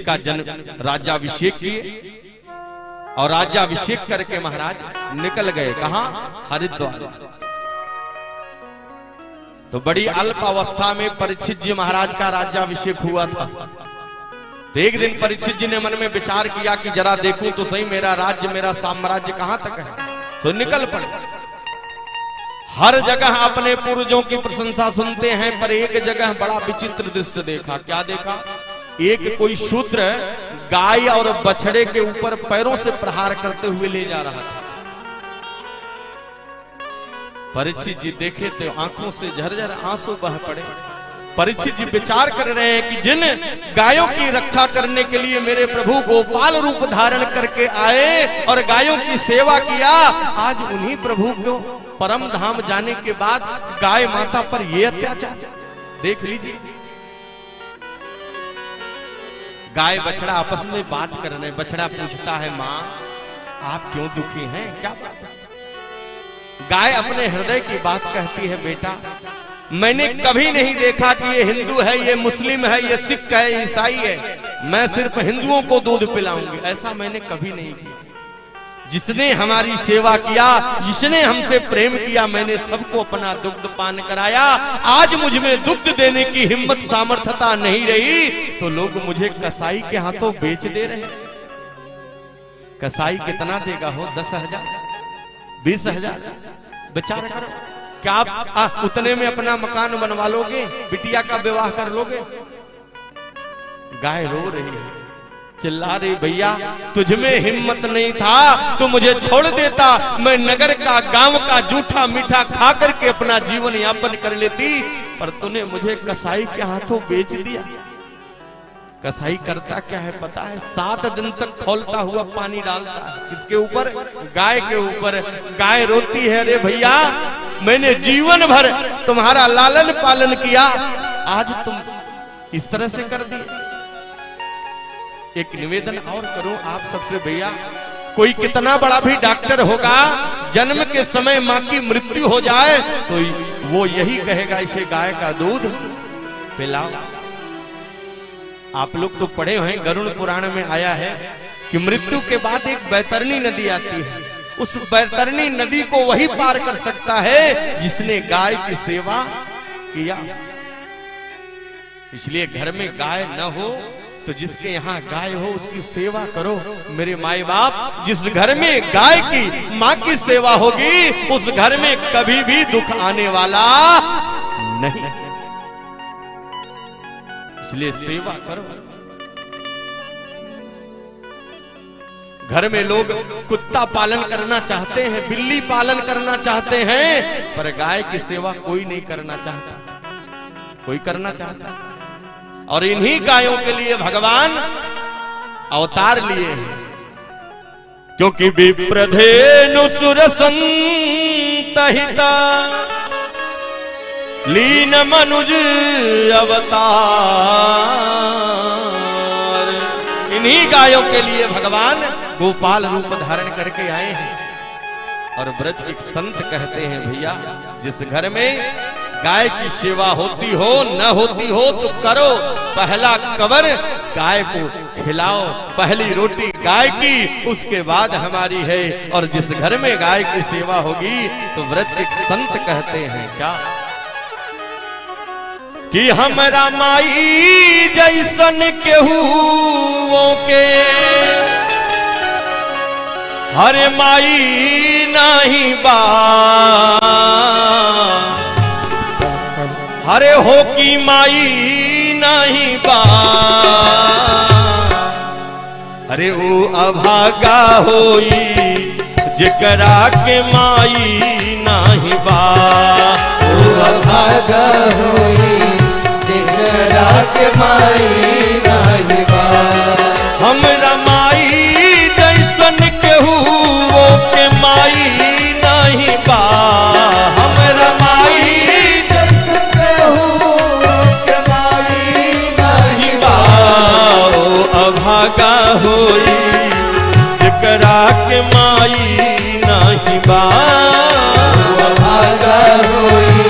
का जन्म राज्याभिषेक किए और राज्याभिषेक करके महाराज निकल गए कहां? हरिद्वार। तो बड़ी अल्प अवस्था में परीक्षित जी महाराज का राज्याभिषेक हुआ था। तो एक दिन परीक्षित जी ने मन में विचार किया कि जरा देखूं तो सही मेरा राज्य, मेरा साम्राज्य कहां तक है। तो निकल पड़े। हर जगह अपने पूर्वजों की प्रशंसा सुनते हैं, पर एक जगह बड़ा विचित्र दृश्य देखा। क्या देखा? एक कोई शूद्र गाय और बछड़े के ऊपर पैरों से प्रहार करते हुए ले जा रहा था। परीक्षित जी देखे तो आंखों से झरझर आंसू बह पड़े। परीक्षित जी विचार कर रहे हैं कि जिन गायों की रक्षा करने के लिए मेरे प्रभु गोपाल रूप धारण करके आए और गायों की सेवा किया, आज उन्हीं प्रभु को परम धाम जाने के बाद गाय माता पर यह अत्याचार। देख लीजिए, गाय बछड़ा आपस में बात कर रहे हैं। बछड़ा पूछता है, माँ आप क्यों दुखी हैं, क्या बात है? गाय अपने हृदय की बात कहती है, बेटा मैंने कभी नहीं देखा कि ये हिंदू है, ये मुस्लिम है, ये सिख है, ईसाई है, मैं सिर्फ हिंदुओं को दूध पिलाऊंगी, ऐसा मैंने कभी नहीं किया। जिसने हमारी सेवा किया, जिसने हमसे प्रेम किया, मैंने सबको अपना दुग्ध पान कराया। आज मुझ में दुग्ध देने की हिम्मत सामर्थ्यता नहीं रही तो लोग मुझे कसाई के हाथों बेच दे रहे। कसाई कितना देगा हो? 10,000, 20,000? विचार करो, क्या आप उतने में अपना मकान बनवा लोगे? बिटिया का विवाह कर लोगे? गाय रो रही है, चिल्ला रही, भैया तुझमें हिम्मत नहीं था तो मुझे छोड़ देता, मैं नगर का गांव का जूठा मीठा खा करके अपना जीवन यापन कर लेती, पर तूने मुझे कसाई के हाथों बेच दिया। कसाई करता क्या है पता है? 7 दिन तक खौलता हुआ पानी डालता है। किसके ऊपर? गाय के ऊपर। गाय रोती है, अरे भैया मैंने जीवन भर तुम्हारा लालन पालन किया, आज तुम इस तरह से कर दिए। एक निवेदन और करूं आप सबसे, भैया कोई कितना बड़ा भी डॉक्टर होगा, जन्म के समय मां की मृत्यु हो जाए तो वो यही कहेगा इसे गाय का दूध पिलाओ। आप लोग तो पढ़े हैं, गरुड़ पुराण में आया है कि मृत्यु के बाद एक बैतरणी नदी आती है। उस बैतरणी नदी को वही पार कर सकता है जिसने गाय की सेवा किया। इसलिए घर में गाय न हो तो जिसके यहाँ गाय हो उसकी सेवा करो। मेरे माई बाप, जिस घर में गाय की माँ की सेवा होगी उस घर में कभी भी दुख आने वाला नहीं। इसलिए सेवा करो। घर में लोग कुत्ता पालन करना चाहते हैं, बिल्ली पालन करना चाहते हैं, पर गाय की सेवा कोई नहीं करना चाहता, कोई करना चाहता। और इन्हीं गायों के लिए भगवान अवतार लिए हैं, क्योंकि विप्रधेनु सुरसंतहिता लीन मनुज अवतार। इन्हीं गायों के लिए भगवान गोपाल रूप धारण करके आए हैं। और ब्रज के संत कहते हैं, भैया जिस घर में गाय की सेवा होती हो न होती हो तो करो, पहला कवर गाय को खिलाओ, पहली रोटी गाय की उसके बाद हमारी है। और जिस घर में गाय की सेवा होगी तो व्रज के संत कहते हैं क्या कि हमरा माई जैसन केहू के हरे माई नहीं बा, हरे हो की माई नहीं बा, अरे वो अभागा होई जेकरा के माई नहीं बा, वो अभागा होई जेकरा के माई नहीं बा। हमरा माई जैसन केहू के माई नहीं बा, हमरा माई जैसन केहू के माई नहीं बा। ओ अभागा होई जेकरा के माई नहीं बा, वो अभागा होई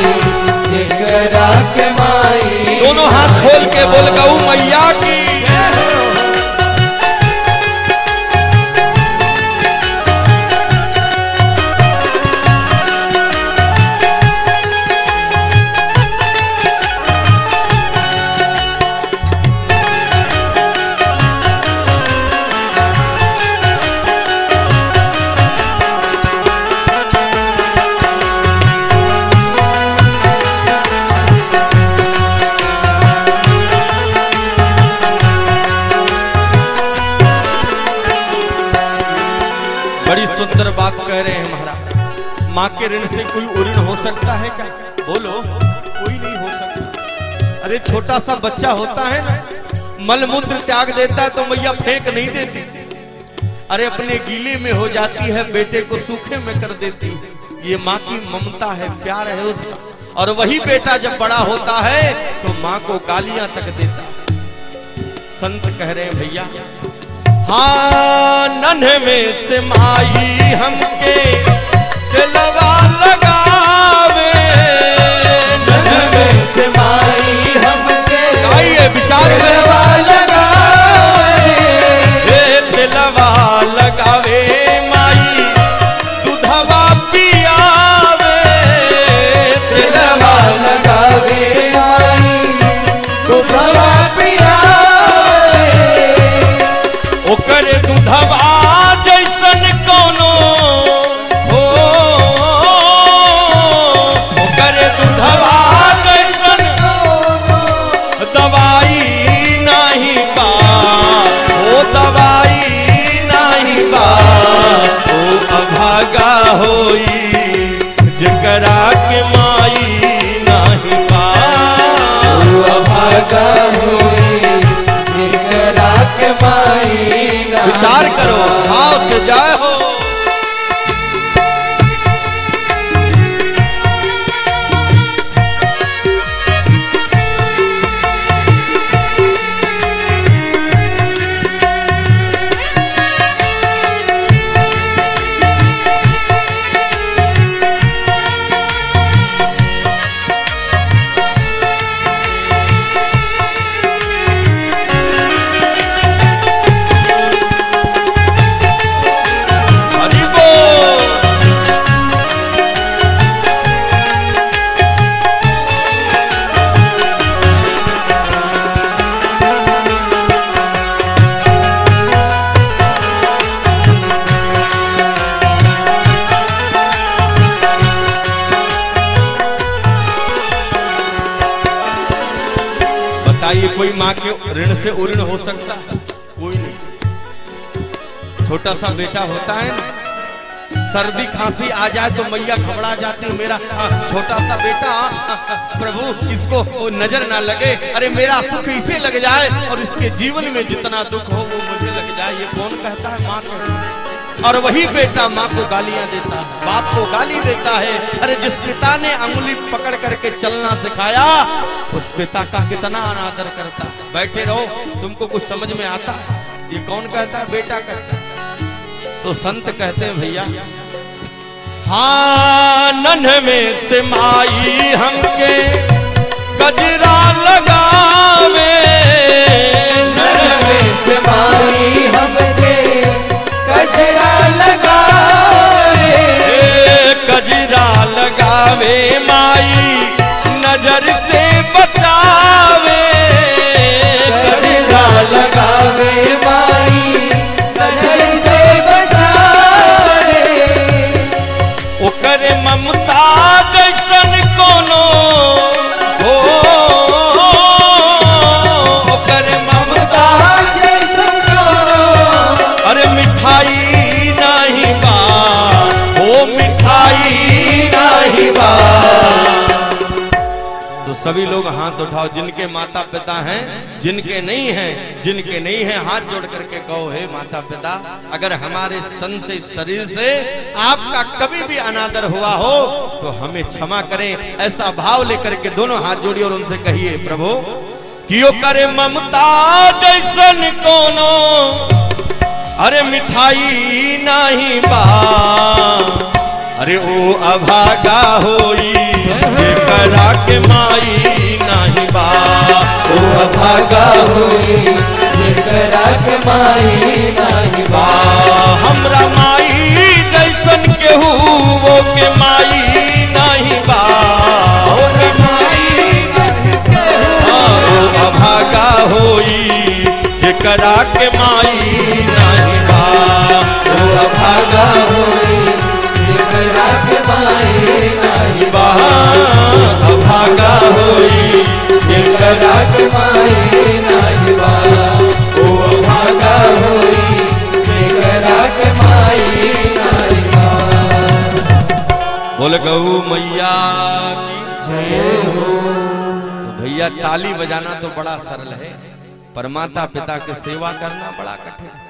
जेकरा के माई। दोनों हाथ खोल के बोल गऊ मैया की। सुंदर बात कह रहे हैं महाराज। माँ के ऋण से कोई ऋण हो सकता है क्या? बोलो, कोई नहीं हो सकता। अरे छोटा सा बच्चा होता है ना, मलमूत्र त्याग देता है तो मैया फेंक नहीं देती। अरे अपने गीले में हो जाती है, बेटे को सूखे में कर देती। ये माँ की ममता है, प्यार है उसका। और वही बेटा जब बड़ा होता है तो माँ को गालियां तक देता। संत कह रहे हैं भैया, हाँ नन्हे में से माई हमके दिलवा लगावे, नन्हे में से माई हमके गाइए विचार दिलवा लगावे, दिलवा लगावे माई दूधवा पियावे, दिलवा लगावे माई दूधवा पियावे, ओकर दूधवा जैसन कोनो हो, ओकर दूधवा जैसन दवाई नहीं बा, ओ दवाई नहीं बा। ओ अभागा होई जकरा के माई नहीं बा, ओ अभागा होई जकरा के माई नहीं। विचार करो, भाव से जय हो। हरि बोल। बताइए कोई माँ के ऋण से ऋण हो सकता है? कोई नहीं। छोटा सा बेटा होता है ना, सर्दी खांसी आ जाए तो मैया घबरा जाती है, मेरा छोटा सा बेटा प्रभु इसको नजर ना लगे, अरे मेरा सुख इसे लग जाए और इसके जीवन में जितना दुख हो वो मुझे लग जाए। ये कौन कहता है? माँ कहती है। और वही बेटा माँ को गालियां देता है, बाप को गाली देता है। अरे जिस पिता ने अंगुली पकड़ करके चलना सिखाया उस पिता का कितना अनादर करता। बैठे रहो, तुमको कुछ समझ में आता? ये कौन कहता है? बेटा कहता है। तो संत कहते हैं भैया, हाँ नन्हे में से माई हमके गजरा लगावे, नन्हे में से माई हमके गजरा लगावे, गजरा लगावे माई नजर से बचावे, गजरा लगावे माई नजर से बचावे, ओकर ममता जैसन कोनो हो, ओकर ममता जैसन कोनो अरे मिठाई नहीं बा, ओ मिठाई नहीं बा। तो सभी लोग हाथ उठाओ, जिनके माता पिता हैं, जिनके नहीं हैं, जिनके नहीं हैं हाथ जोड़ करके कहो, हे माता पिता, अगर हमारे स्तन से शरीर से आपका कभी भी अनादर हुआ हो तो हमें क्षमा करें। ऐसा भाव लेकर के दोनों हाथ जोड़िए और उनसे कहिए, प्रभु कियो करे ममता जैसन कोनो अरे मिठाई नहीं बा, अरे ओ अभागा होई जेकरा के माई नहीं बा, ओ अभागा होई जेकरा के माई नहीं बा। हमरा माई जैसन केहू वो के माई नहीं बा, ओ माई जैसन केहू ओ अभागा होई जेकरा के माई नहीं बा, ओ अभागा होई जेकरा के माई नहीं बा, अभागा होई जेकरा के माई नहीं बा, ओ अभागा होई जेकरा के माई नहीं बोले गऊ मैया की जय हो। तो भैया ताली बजाना तो बड़ा सरल है, पर माता पिता की सेवा करना बड़ा कठिन है।